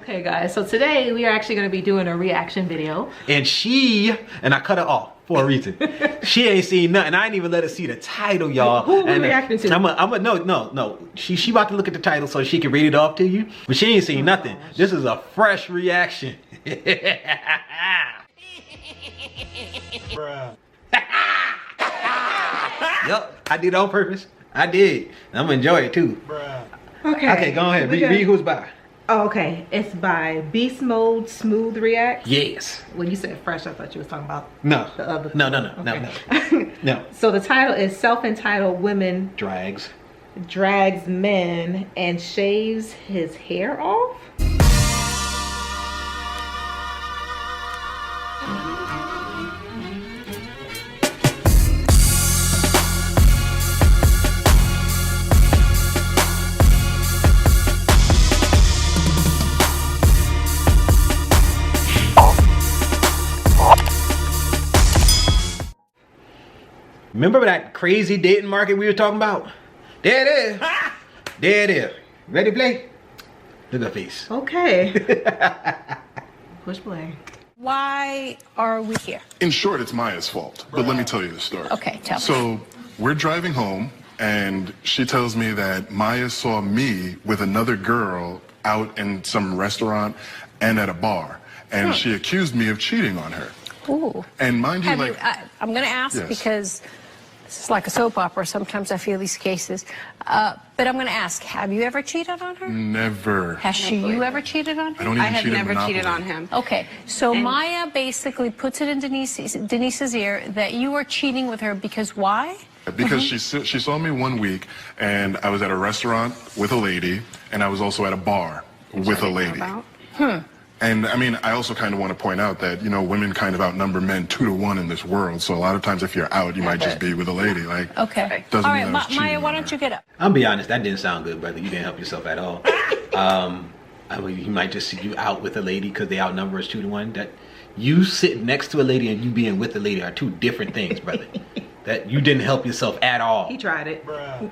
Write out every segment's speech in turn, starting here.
Okay guys, so today we are actually going to be doing a reaction video. And I cut her off for a reason. She ain't seen nothing. I ain't even let her see the title, y'all. Who are we reacting to? No. She about to look at the title so she can read it off to you. But she ain't seen nothing. Gosh. This is a fresh reaction. Bruh. Yup, I did it on purpose. I did. I'm gonna enjoy it too. Bruh. Okay, Go ahead. Read who's by. Oh, okay. It's by Beast Mode Smooth React. Yes. When you said fresh, I thought you was talking about No. the other. No. Okay. No. So the title is Self-Entitled Women Drags Men and Shaves His Hair Off. Remember that crazy dating market we were talking about? There it is. There it is. Ready to play? Look at her face. Okay. Push play. Why are we here? In short, it's Maya's fault, but let me tell you the story. Okay, tell me. So we're driving home, and she tells me that Maya saw me with another girl out in some restaurant and at a bar, and she accused me of cheating on her. Ooh. And mind you, Have like, you, I'm going to ask Yes. because this is like a soap opera. Sometimes I feel these cases. But I'm going to ask, have you ever cheated on her? never. Has you ever cheated on I her? don't even I have cheat at never Monopoly. cheated on him. Okay, so Maya basically puts it in Denise's ear that you are cheating with her because why? Because she saw me one week, and I was at a restaurant with a lady, and I was also at a bar with a lady. And I mean, I also kind of want to point out that, you know, women kind of outnumber men 2-to-1 in this world. So a lot of times if you're out, you might just be with a lady. Like, Okay. doesn't All mean right, I was cheating Maya, why on don't her. you get up? I'm be honest, that didn't sound good, brother. You didn't help yourself at all. I mean, he might just see you out with a lady because they outnumber us 2-to-1. That you sitting next to a lady and you being with a lady are two different things, brother. That you didn't help yourself at all. He tried it. Bruh.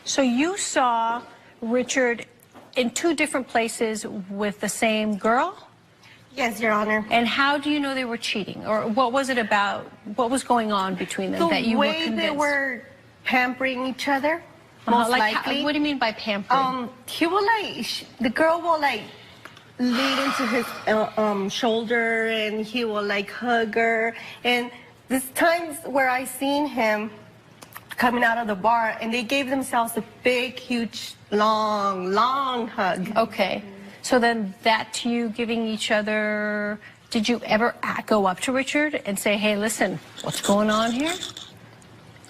So you saw Richard in two different places with the same girl? Yes, Your Honor. And how do you know they were cheating? Or what was it about? What was going on between them that you were convinced? The way they were pampering each other, most like, likely. what do you mean by pampering? He will the girl will like lean into his shoulder, and he will like hug her. And there's times where I seen him coming out of the bar, and they gave themselves a big, huge, long hug. Okay. So then that you giving each other, did you ever go up to Richard and say, hey, listen, what's going on here?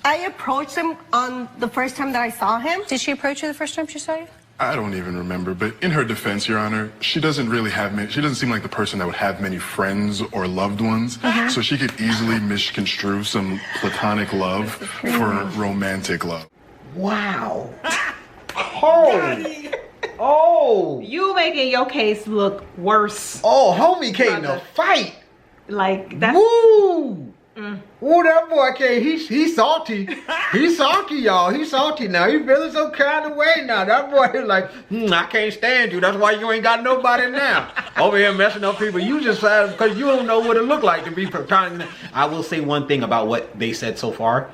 I approached him on the first time that I saw him. Did she approach you the first time she saw you? I don't even remember, but in her defense, Your Honor, she doesn't really have many, she doesn't seem like the person that would have many friends or loved ones, so she could easily misconstrue some platonic love for romantic love. Wow. Oh. You making your case look worse. Oh, homie came to fight. Like that's. Woo! Ooh, that boy came. He's salty. He's salty, y'all. He's salty now. He feeling some kind of way now. That boy is like, I can't stand you. That's why you ain't got nobody now. Over here messing up people. You just because you don't know what it look like to be trying. I will say one thing about what they said so far.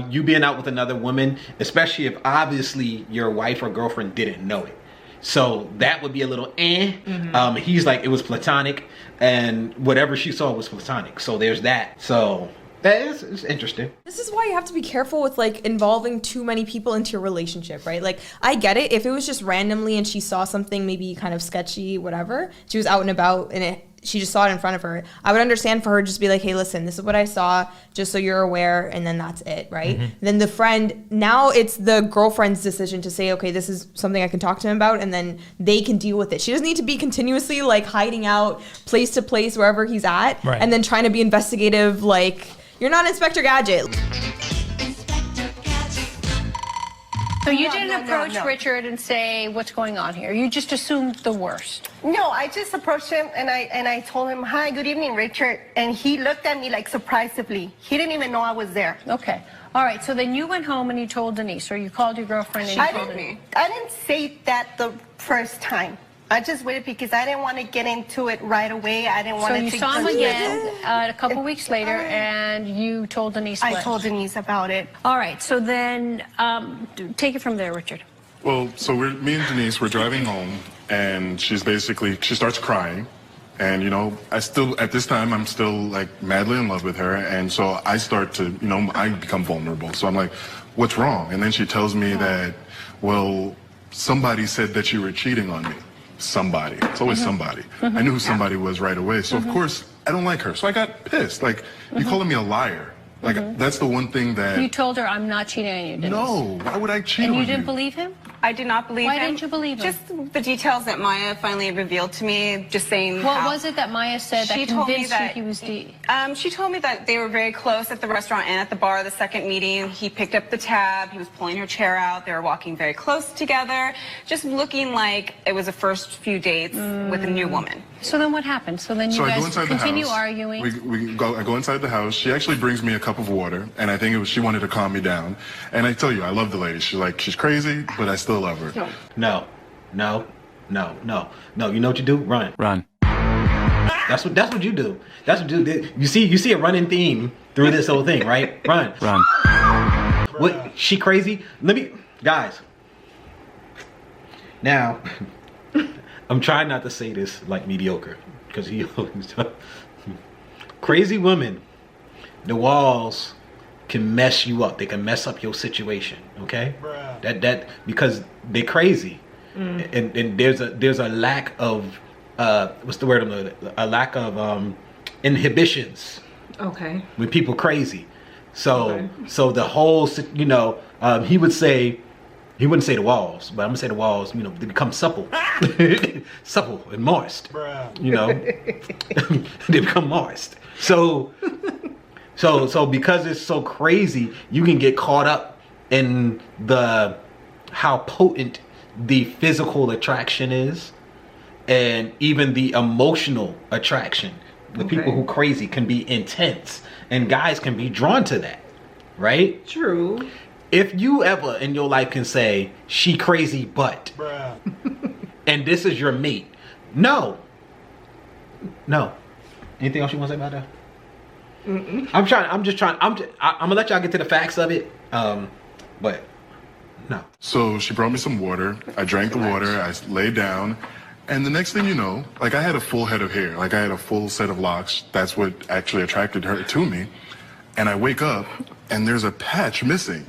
You being out with another woman, especially if obviously your wife or girlfriend didn't know it. So that would be a little he's like, it was platonic, and whatever she saw was platonic. So there's that. So that is interesting. This is why you have to be careful with like involving too many people into your relationship, right? Like, I get it if it was just randomly and she saw something maybe kind of sketchy, whatever. She was out and about and she just saw it in front of her. I would understand for her just be like, hey, listen, this is what I saw, just so you're aware, and then that's it, right? Then the friend, now it's the girlfriend's decision to say, okay, this is something I can talk to him about, and then they can deal with it. She doesn't need to be continuously like hiding out place to place wherever he's at, and then trying to be investigative. Like, you're not Inspector Gadget. So you didn't approach Richard and say, what's going on here? You just assumed the worst. No, I just approached him and I told him, hi, good evening, Richard. And he looked at me like surprisingly. He didn't even know I was there. Okay. All right. So then you went home and you told Denise, or you called your girlfriend and you told Denise. I didn't say that the first time. I just waited because I didn't want to get into it right away. I didn't want So to. you saw him again a couple weeks later, and you told Denise. I told Denise about it. All right. So then, take it from there, Richard. Well, so me and Denise, we're driving home, and she starts crying. And, you know, at this time, I'm still, like, madly in love with her. And so I start to, you know, I become vulnerable. So I'm like, what's wrong? And then she tells me that, well, somebody said that you were cheating on me. Somebody. It's always somebody. I knew who somebody was right away. So, of course, I don't like her. So I got pissed. Like, you calling me a liar. Like, that's the one thing that... You told her, I'm not cheating on you, Denise. No, why would I cheat on you? And you didn't believe him? I did not believe him. Why didn't you believe him? Just the details that Maya finally revealed to me, just saying What was it that Maya said that convinced you he was... She told me that they were very close at the restaurant and at the bar the second meeting. He picked up the tab. He was pulling her chair out. They were walking very close together, just looking like it was the first few dates with a new woman. So then what happened? So then you guys continue arguing. I go inside the house. She actually brings me a cup of water, and I think she wanted to calm me down. And I tell you, I love the lady. She's crazy, but I still love her. No. You know what you do? Run. That's what you do. That's what you do. You see a running theme through this whole thing, right? Run. What? She crazy? Guys. Now, I'm trying not to say this like mediocre, because he crazy women, the walls can mess you up. They can mess up your situation. Okay, that because they're crazy, and there's a lack of what's the word? A lack of inhibitions. Okay. When people crazy, so the whole he would say. He wouldn't say the walls, but I'm gonna say the walls, you know, they become supple. Supple and moist. You know. They become moist. So because it's so crazy, you can get caught up in how potent the physical attraction is, and even the emotional attraction. The people who crazy can be intense, and guys can be drawn to that, right? True. If you ever in your life can say, she crazy but, and this is your mate, no. Anything else you want to say about that? I'm gonna let y'all get to the facts of it, but no. So she brought me some water. I drank the water. I laid down. And the next thing you know, like, I had a full head of hair. Like, I had a full set of locks. That's what actually attracted her to me. And I wake up, and there's a patch missing.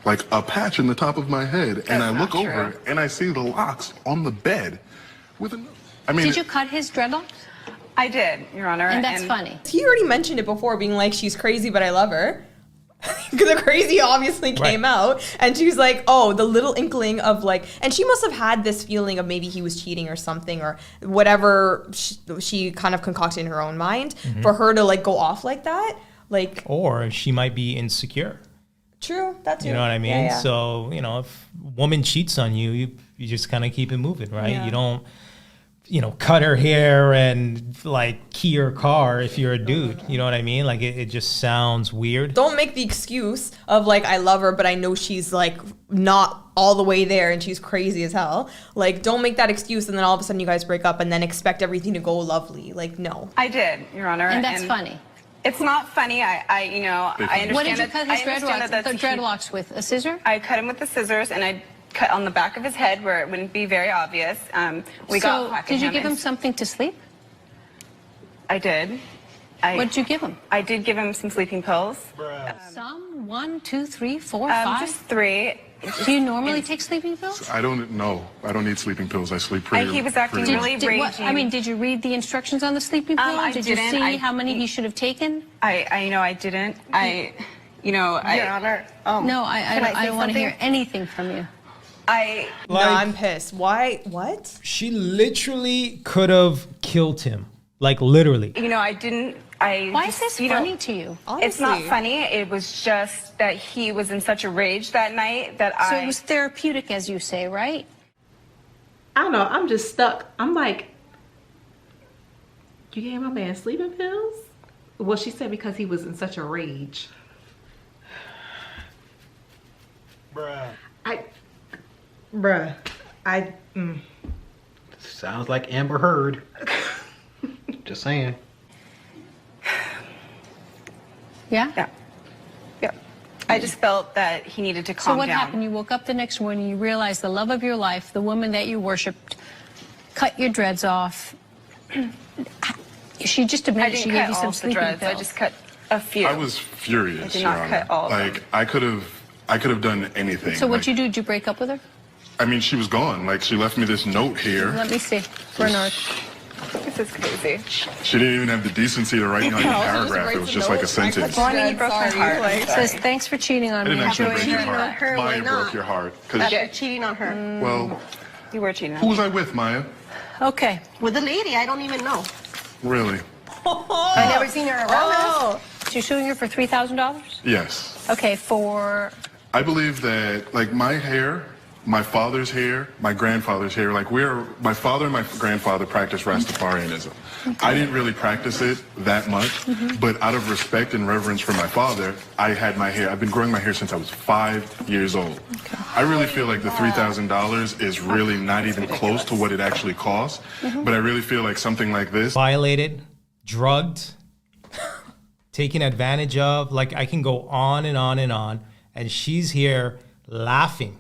Like, a patch in the top of my head. And I look over, and I see the locks on the bed with a... Did you cut his dreadlocks? I did, Your Honor. And that's funny. He already mentioned it before, being like, she's crazy, but I love her. Because the crazy obviously came out, and she's like, oh, the little inkling of like, and she must have had this feeling of maybe he was cheating or something, or whatever she kind of concocted in her own mind for her to like go off like that. Like, or she might be insecure. True, that too. You know what I mean? Yeah. So, you know, if a woman cheats on you, you just kind of keep it moving, right? Yeah. You don't, you know, cut her hair and like key her car if you're a dude. You know what I mean? Like, it just sounds weird. Don't make the excuse of like, I love her, but I know she's like not all the way there and she's crazy as hell. Like, don't make that excuse and then all of a sudden you guys break up and then expect everything to go lovely. Like, no. I did, Your Honor. And that's funny. It's not funny. I understand. What did you cut his dreadlocks with? A scissor? I cut him with the scissors, and I cut on the back of his head where it wouldn't be very obvious. Did you give him something to sleep? I did. What did you give him? I did give him some sleeping pills. Some? 1, 2, 3, 4, 5? Just 3. Do you normally take sleeping pills? I don't need sleeping pills. I sleep pretty. He was acting really raging. Did you read the instructions on the sleeping pill? Did you see how many he should have taken? I didn't. Your Honor. No, I don't want to hear anything from you. No, I'm pissed. Why? What? She literally could have killed him. Like, literally. I didn't. Why is this funny to you? Honestly. It's not funny. It was just that he was in such a rage that night that So it was therapeutic, as you say, right? I don't know. I'm just stuck. I'm like, you gave my man sleeping pills? Well, she said because he was in such a rage. Sounds like Amber Heard. Just saying. Yeah? Yeah. Yeah. I just felt that he needed to calm So what down. happened? You woke up the next morning, you realized the love of your life, the woman that you worshipped, cut your dreads off. She just I admitted didn't she cut gave you all some of the sleeping dreads. pills. I just cut a few. I was furious, I did Your not Honor. cut all of them. Like, I could have done anything. So what'd Like, you do? Did you break up with her? I mean, she was gone. Like, she left me this note here. Let me see. Bernard. This is crazy. She didn't even have the decency to write me like a paragraph. It was just like a sentence. Well, I mean, you broke my heart. I'm It says, sorry. thanks for cheating on I me. didn't actually Enjoy break your your cheating on heart. her, why Maya broke not? your heart. 'Cause After cheating on her. well, You were cheating on who me. was I with, Maya? Okay. With a lady, I don't even know. Really? I never seen her around us. So you're suing her for $3,000? Yes. Okay, for... I believe that, like, my hair, my father's hair, my grandfather's hair, like, my father and my grandfather practiced Rastafarianism. I didn't really practice it that much, but out of respect and reverence for my father, I had my hair. I've been growing my hair since I was 5 years old. I really feel like the $3,000 is really not even close to what it actually costs, but I really feel like something like this. Violated, drugged, taken advantage of. Like, I can go on and on and on. And she's here laughing.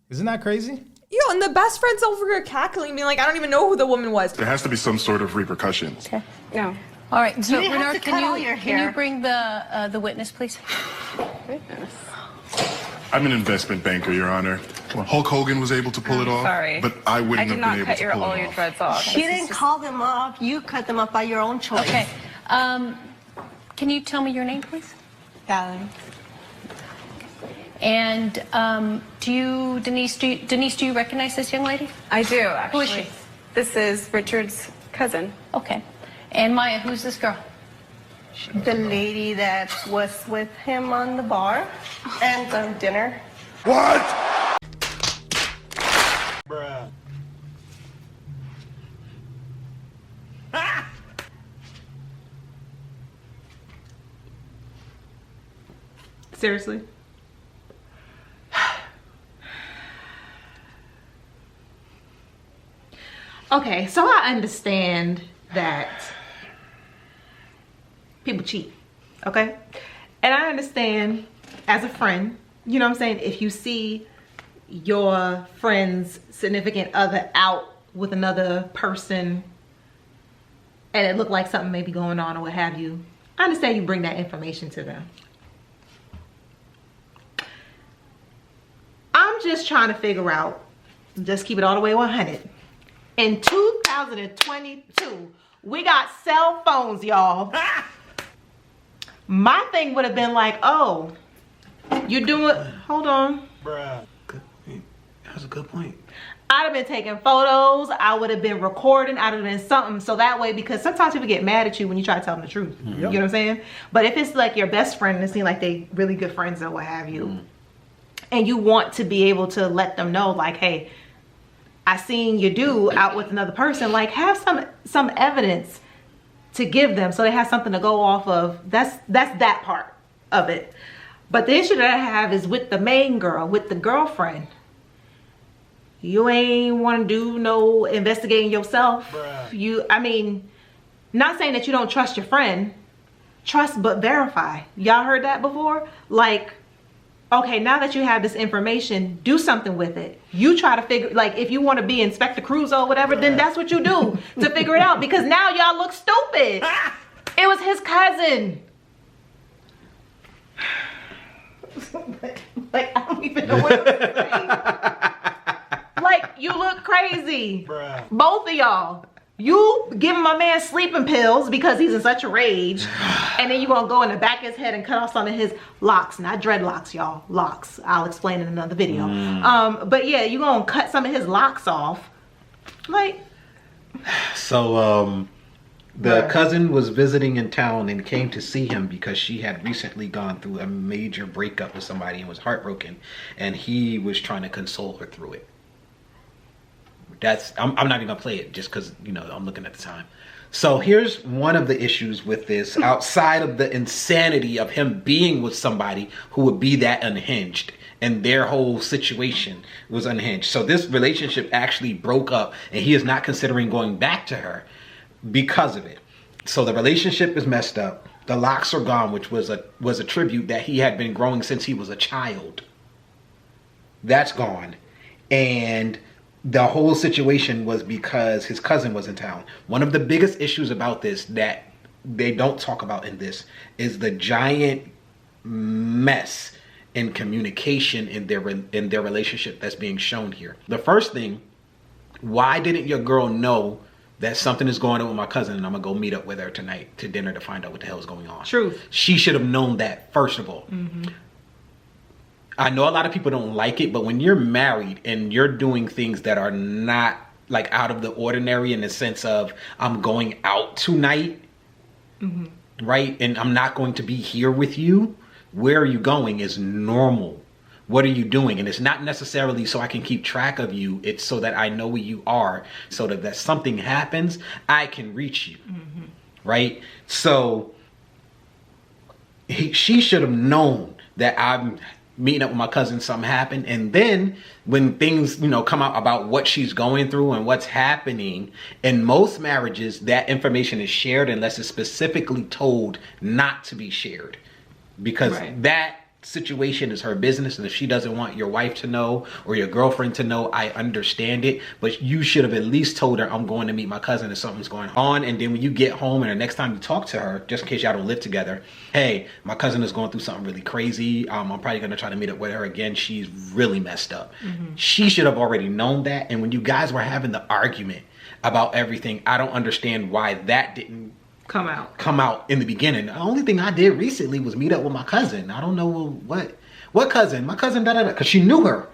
Isn't that crazy? Yo, and the best friend's over here cackling, being like, I don't even know who the woman was. There has to be some sort of repercussions. Okay. No. All right, so didn't have Bernard, to can cut all your can you hair. bring the witness, please? Goodness. I'm an investment banker, Your Honor. Hulk Hogan was able to pull it off, Sorry. but I I didn't did have not been able cut to pull all it your off. dreads off. She didn't call them off. You cut them off by your own choice. Okay. Can you tell me your name, please? Valerie. And Denise, do you recognize this young lady? I do, actually. Who is she? This is Richard's cousin. Okay. And Maya, who's this girl? The lady that was with him on the bar and on dinner. Seriously? Okay, so I understand that people cheat, okay? And I understand as a friend, you know what I'm saying, if you see your friend's significant other out with another person and it looked like something may be going on or what have you, I understand you bring that information to them. I'm just trying to figure out, just keep it all the way 100. In 2022, we got cell phones, y'all. My thing would have been like, oh, you're doing, hold on. That was a good point. I'd have been taking photos. I would have been recording. I'd have been something. So that way, because sometimes people get mad at you when you try to tell them the truth. You know what I'm saying? But if it's like your best friend and it seems like they really good friends or what have you, and you want to be able to let them know, like, hey, I seen you do out with another person, like, have some evidence to give them so they have something to go off of. That's that part of it. But the issue that I have is with the main girl, with the girlfriend. You ain't want to do no investigating yourself. I mean, not saying that you don't trust your friend. Trust but verify. Y'all heard that before? Like, okay, now that you have this information, do something with it. You try to figure, like, if you want to be Inspector Crusoe or whatever, then that's what you do to figure it out. Because now y'all look stupid. It was his cousin. Like, I don't even know what to say. Like, you look crazy. Both of y'all. You giving my man sleeping pills because he's in such a rage, and then you gonna go in the back of his head and cut off some of his locks, not dreadlocks, y'all, locks. I'll explain in another video. But yeah, you gonna cut some of his locks off, like. So the cousin was visiting in town and came to see him because she had recently gone through a major breakup with somebody and was heartbroken, and he was trying to console her through it. I'm not even gonna play it just because, you know, I'm looking at the time. So here's one of the issues with this, outside of the insanity of him being with somebody who would be that unhinged and their whole situation was unhinged. So this relationship actually broke up, and he is not considering going back to her because of it. So the relationship is messed up. The locks are gone, which was a tribute that he had been growing since he was a child. That's gone. And the whole situation was because his cousin was in town. One of the biggest issues about this that they don't talk about in this is the giant mess in communication in their relationship that's being shown here. The first thing, why didn't your girl know that something is going on with my cousin and I'm gonna go meet up with her tonight to dinner to find out what the hell is going on? Truth. She should have known that, first of all. I know a lot of people don't like it, but when you're married and you're doing things that are not like out of the ordinary in the sense of I'm going out tonight, right? And I'm not going to be here with you. Where are you going is normal. What are you doing? And it's not necessarily so I can keep track of you. It's so that I know where you are, so that if something happens, I can reach you, right? So she should have known that I'm meeting up with my cousin, something happened. And then when things, come out about what she's going through and what's happening, in most marriages, that information is shared unless it's specifically told not to be shared. Because that situation is her business, and if she doesn't want your wife to know or your girlfriend to know, I understand it, but you should have at least told her I'm going to meet my cousin and something's going on. And then when you get home and the next time you talk to her, just in case y'all don't live together, hey, my cousin is going through something really crazy, I'm probably going to try to meet up with her again, she's really messed up. She should have already known that. And when you guys were having the argument about everything, I don't understand why that didn't come out in the beginning. The only thing I did recently was meet up with my cousin. I don't know what cousin. My cousin because she knew her.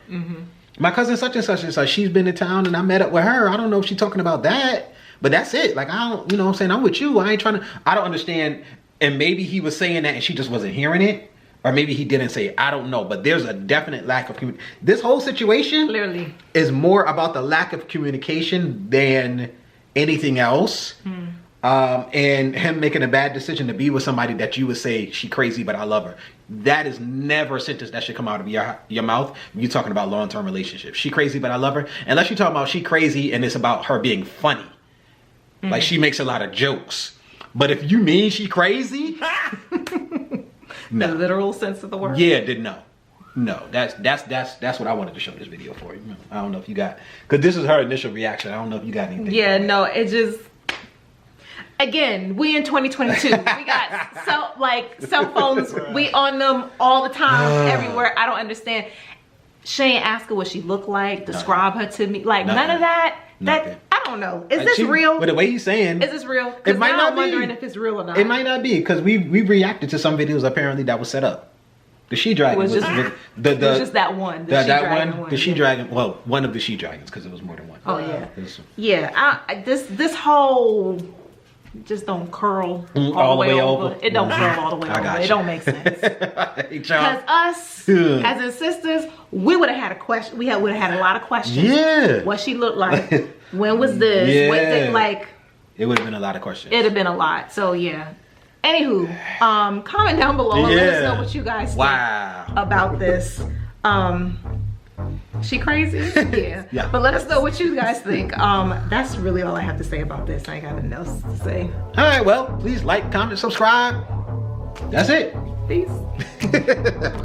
My cousin such and such and such. She's been in town and I met up with her. I don't know if she's talking about that, but that's it. Like, I don't, what I'm saying, I'm with you. I don't understand. And maybe he was saying that and she just wasn't hearing it, or maybe he didn't say it. I don't know, but there's a definite lack of communication. This whole situation clearly is more about the lack of communication than anything else. And him making a bad decision to be with somebody that you would say she crazy, but I love her. That is never a sentence that should come out of your mouth when you're talking about long-term relationships. She crazy, but I love her. Unless you're talking about she crazy and it's about her being funny. Like, she makes a lot of jokes. But if you mean she crazy, no. The literal sense of the word. Yeah, no. That's what I wanted to show this video for you. I don't know if you got, because this is her initial reaction. I don't know if you got anything. Yeah, no, it just. Again, we in 2022. We got cell phones. We on them all the time, everywhere. I don't understand. Shane asked her what she looked like. Describe her to me. Like, none of that. That I don't know. Is this real? But the way he's saying, is this real? It might not I'm wondering if it's real or not. It might not be, because we reacted to some videos apparently that was set up. The she dragon was just that one. The she dragon. Well, one of the she dragons, because it was more than one. Oh yeah. This whole. Just don't curl all the way over. It don't curl all the way over. It don't make sense. Because us, as in sisters, we would have had a question. We would have had a lot of questions. Yeah. What she looked like. When was this? Yeah. What did, like? It would have been a lot of questions. It'd have been a lot. So yeah. Anywho, comment down below and let us know what you guys think about this. She crazy? Yeah. But let us know what you guys think. That's really all I have to say about this. I ain't got nothing else to say. All right, well, please like, comment, subscribe. That's it. Peace.